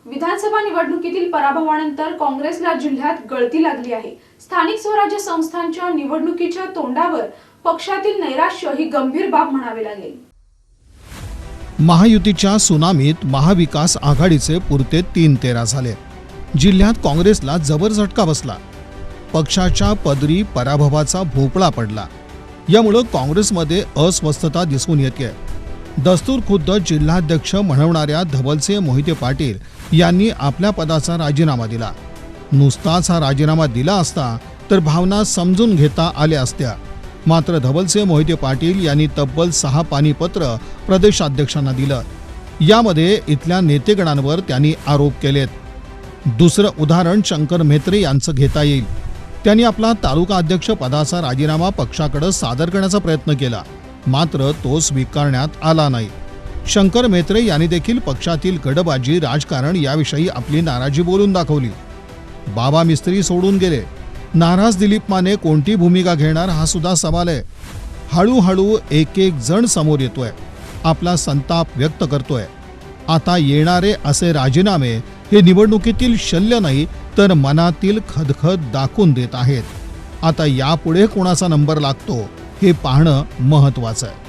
विधानसभा निवडणुकीतील पराभवानंतर काँग्रेसला जिल्ह्यात गळती लागली आहे। स्थानिक स्वराज्य संस्थांच्या निवडणुकीच्या तोंडावर पक्षातील नैराश्य ही गंभीर बाब म्हणावी लागेल। महायुतीच्या सुनामीत महाविकास आघाडीचे पुरते 3-13 झाले। जिल्ह्यात काँग्रेसला जबर झटका बसला। पक्षाच्या पदरी पराभवाचा भोपळा पडला। यामुळे काँग्रेसमध्ये अस्वस्थता दिसून येते। दस्तूर खुद्द जिल्हाध्यक्ष म्हणवणाऱ्या धवलसिंह मोहिते पाटील यांनी आपल्या पदाचा राजीनामा दिला। नुसताच हा राजीनामा दिला असता तर भावना समजून घेता आल्या असत्या, मात्र धवलसिंह मोहिते पाटील यांनी तब्बल 6 पाणीपत्र प्रदेशाध्यक्षांना दिलं। यामध्ये इथल्या नेतेगणांवर त्यांनी आरोप केलेत। दुसरं उदाहरण शंकर म्हेत्रे यांचं घेता येईल। त्यांनी आपला तालुका अध्यक्ष पदाचा राजीनामा पक्षाकडे सादर करण्याचा प्रयत्न केला, मात्र तो स्वीकारण्यात आला नाही। शंकर म्हेत्रे यांनी देखील पक्षातील गडबाजी राजकारण याविषयी आपली नाराजी बोलून दाखवली। बाबा मिस्त्री सोडून गेले। नाराज दिलीप माने कोणती भूमिका घेणार हा सुद्धा सवाल आहे। हळूहळू एक जण समोर येतोय, आपला संताप व्यक्त करतोय। आता येणारे असे राजीनामे हे निवडणुकीतील शल्य नाही तर मनातील खदखद दाखवून देत आहेत। आता यापुढे कोणाचा नंबर लागतो हे पाहणं महत्त्वाचं आहे।